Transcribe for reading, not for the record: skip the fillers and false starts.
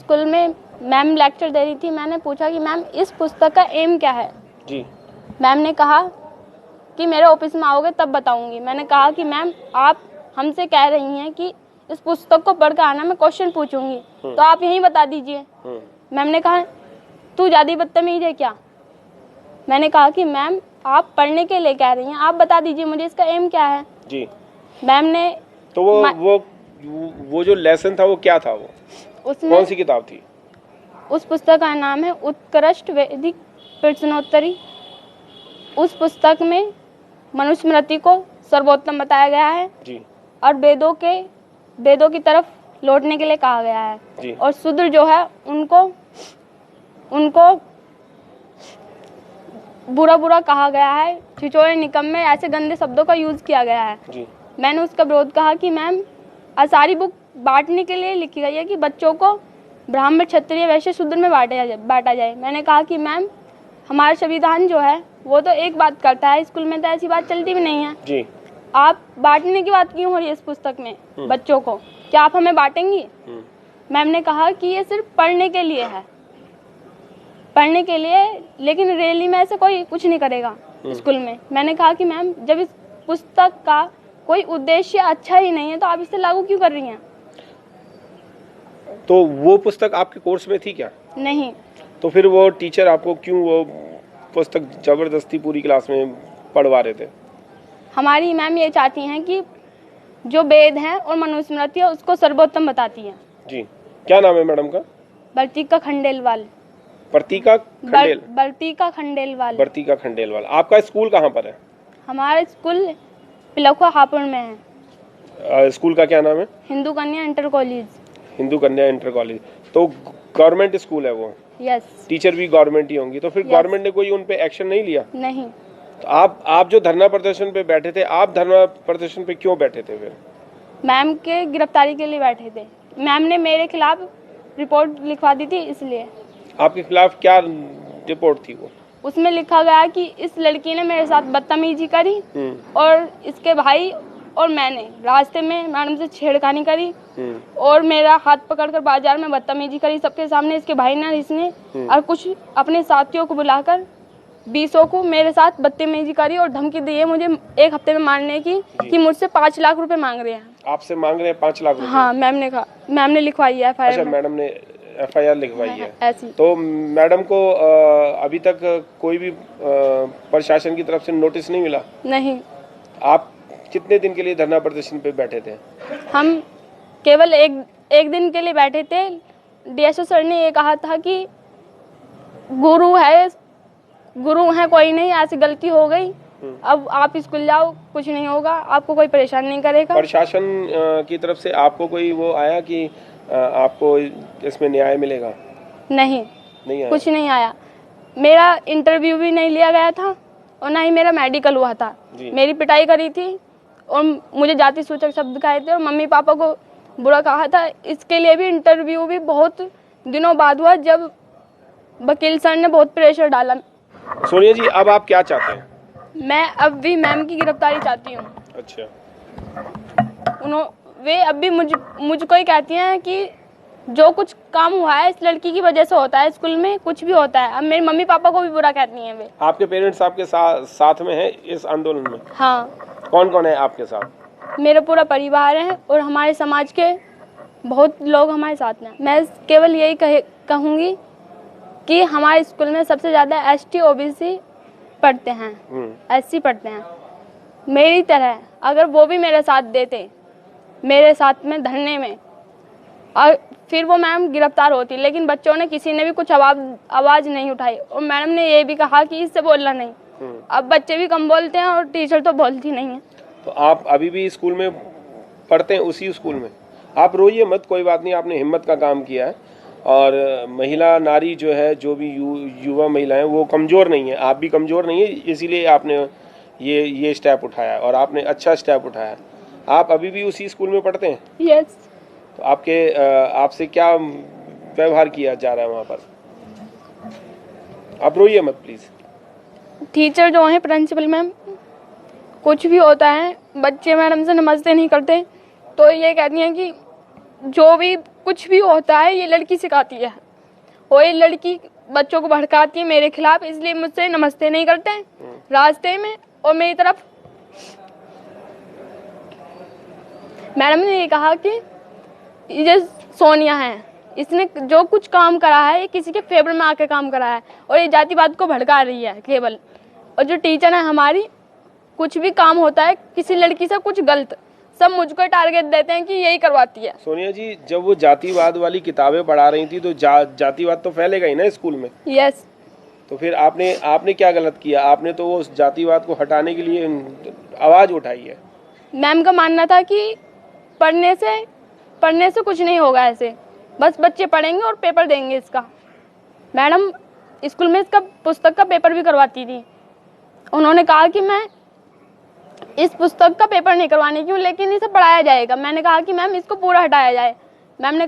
School में ma'am lecture दे रही थी, मैंने पूछा कि मैम इस पुस्तक का एम क्या है जी। मैम ने कहा कि मेरे ऑफिस में आओगे तब बताऊंगी। मैंने कहा कि मैम आप हमसे कह रही हैं कि इस पुस्तक को पढ़ कर आना, मैं क्वेश्चन पूछूंगी तो आप यहीं बता दीजिए। मैम ने कहा तू ज़्यादा बदतमीज है क्या। मैंने कहा कि मैम आप पढ़ने के लिए कह रही हैं, आप बता दीजिए मुझे इसका एम क्या है जी। मैम ने। तो वो जो लेसन था वो क्या था, वो उसमें कौन सी किताब थी? उस पुस्तक का नाम है उत्कृष्ट वैदिक प्रश्नोत्तरी। उस पुस्तक में मनुस्मृति को सर्वोत्तम बताया गया है जी। और वेदों की तरफ लौटने के लिए कहा गया है जी। और शूद्र जो है उनको बुरा कहा गया है, छिछोरे निकम्मे ऐसे गंदे शब्दों का यूज किया गया है जी। मैंने उसका विरोध कहा कि मैम सारी बुक बांटने के लिए लिखी गई है कि बच्चों को ब्राह्मण क्षत्रिय वैश्य शूद्र में बांटा जाए। मैंने कहा कि मैम हमारा संविधान जो है वो तो एक बात करता है, स्कूल में तो ऐसी बात चलती भी नहीं है जी। आप बांटने की बात क्यों हो रही है इस पुस्तक में बच्चों को, क्या आप हमें बांटेंगी? मैम ने कहा कि ये सिर्फ पढ़ने के लिए है, पढ़ने के लिए, लेकिन रैली में ऐसे कोई कुछ नहीं करेगा स्कूल में। मैंने कहा कि मैम जब इस पुस्तक का कोई उद्देश्य अच्छा ही नहीं है तो आप इसे लागू क्यों कर रही हैं? तो वो पुस्तक आपके कोर्स में थी क्या? नहीं। तो फिर वो टीचर आपको क्यों वो पुस्तक जबरदस्ती पूरी क्लास में पढ़वा रहे थे? हमारी मैम ये चाहती हैं कि जो वेद है और मनुस्मृति है उसको सर्वोत्तम बताती हैं। जी। क्या नाम है मैडम का? वर्तिका खंडेलवाल। वर्तिका खंडेलवाल। आपका स्कूल कहाँ पर है? हमारा स्कूल पिलखुआ हापुड़ में है। स्कूल का क्या नाम है? Hindu Kanya inter college. Hindu Kanya inter college. तो गवर्नमेंट स्कूल है वो? यस। टीचर भी गवर्नमेंट ही होंगी, तो फिर गवर्नमेंट ने कोई उन पे एक्शन नहीं लिया? नहीं। तो आप जो धरना प्रदर्शन पे बैठे थे, आप धरना प्रदर्शन पे क्यों बैठे थे फिर? मैम के गिरफ्तारी के लिए बैठे थे। मैम ने मेरे खिलाफ रिपोर्ट लिखवा दी थी इसलिए। आपके खिलाफ क्या रिपोर्ट थी वो? उसमें लिखा गया कि इस लड़की ने मेरे साथ बदतमीजी करी और इसके भाई और मैंने रास्ते में मैडम से छेड़खानी करी और मेरा हाथ पकड़कर बाजार में बदतमीजी करी सबके सामने। इसके भाई ने इसने और कुछ अपने साथियों को बुलाकर 20 को मेरे साथ बदतमीजी करी और धमकी दी है मुझे 1 हफ्ते में मारने की कि मुझसे 5 लाख रुपए मांग रहे हैं। आपसे मांग रहे हैं 5 लाख रुपए? हाँ, मैम ने लिखवाई है FIR। अच्छा, मैडम ने FIR लिखवाई है ऐसी। तो मैडम को अभी तक कोई भी प्रशासन की तरफ से नोटिस नहीं मिला? नहीं। आप कितने दिन के लिए धरना प्रदर्शन पे बैठे थे? हम केवल एक दिन के लिए बैठे थे। DSO सर ने ये कहा था कि गुरु है कोई नहीं, ऐसी गलती हो गई, अब आप स्कूल जाओ, कुछ नहीं होगा, आपको कोई परेशान नहीं करेगा। प्रशासन की तरफ से आपको कोई वो आया कि आपको इसमें न्याय मिलेगा? नहीं आया। कुछ नहीं आया। मेरा इंटरव्यू भी नहीं लिया गया था और ना ही मेरा मेडिकल हुआ था। मेरी पिटाई करी थी और मुझे जाति सूचक शब्द कहे थे और मम्मी पापा को बुरा कहा था। इसके लिए भी इंटरव्यू भी बहुत दिनों बाद हुआ जब वकील सर ने बहुत प्रेशर डाला। सोनिया जी, अब आप क्या चाहते हैं? मैं अब भी मैम की गिरफ्तारी चाहती हूँ। अच्छा। वे अब भी मुझको ही कहती हैं कि जो कुछ काम हुआ है इस लड़की की वजह से होता है, स्कूल में कुछ भी होता है। अब मेरे मम्मी पापा को भी बुरा कहती हैं वे। आपके पेरेंट्स आपके साथ में हैं इस आंदोलन में? हाँ। कौन कौन है आपके साथ? मेरा पूरा परिवार है और हमारे समाज के बहुत लोग हमारे साथ हैं। मैं केवल यही कहूँगी कि हमारे स्कूल में सबसे ज़्यादा ST OBC पढ़ते हैं, SC पढ़ते हैं। मेरी तरह अगर वो भी मेरे साथ देते, मेरे साथ में धरने में, और फिर वो मैम गिरफ्तार होती, लेकिन बच्चों ने किसी ने भी कुछ आवाज़ नहीं उठाई और मैडम ने ये भी कहा कि इससे बोलना नहीं। अब बच्चे भी कम बोलते हैं और टीचर तो बोलती नहीं है। तो आप अभी भी स्कूल में पढ़ते हैं, उसी स्कूल में? आप रोइए मत, कोई बात नहीं, आपने हिम्मत का काम किया है और महिला नारी जो है, जो भी युवा महिलाएं, वो कमज़ोर नहीं है, आप भी कमज़ोर नहीं है, इसीलिए आपने ये स्टेप उठाया और आपने अच्छा स्टेप उठाया। आप अभी भी उसी स्कूल में पढ़ते हैं? यस। तो आपसे क्या व्यवहार किया जा रहा है वहाँ पर? आप रोइए मत प्लीज़। टीचर जो है, प्रिंसिपल मैम, कुछ भी होता है बच्चे मैडम से नमस्ते नहीं करते, तो ये कहती हैं कि जो भी कुछ भी होता है ये लड़की सिखाती है, और ये लड़की बच्चों को भड़काती है मेरे खिलाफ, इसलिए मुझसे नमस्ते नहीं करते हैं रास्ते में। और मेरी तरफ मैडम ने ये कहा कि ये सोनिया है, इसने जो कुछ काम करा है ये किसी के फेवर में आकर काम करा है, और ये जातिवाद को भड़का रही है केवल। और जो टीचर है हमारी, कुछ भी काम होता है किसी लड़की से कुछ गलत, सब मुझको टारगेट देते हैं कि यही करवाती है। सोनिया जी, जब वो जातिवाद वाली किताबें पढ़ा रही थी तो जातिवाद तो फैलेगा ही ना स्कूल में। यस। तो फिर आपने क्या गलत किया? आपने तो वो जातिवाद को हटाने के लिए आवाज उठाई है। मैम का मानना था कि पढ़ने से कुछ नहीं होगा, ऐसे बस बच्चे पढ़ेंगे और पेपर देंगे इसका। मैडम स्कूल में इसका पुस्तक का पेपर भी करवाती थी। उन्होंने कहा कि मैं इस पुस्तक का पेपर नहीं करवाने की हूँ, लेकिन इसे पढ़ाया जाएगा। मैंने कहा कि मैम इसको पूरा हटाया जाए। मैम ने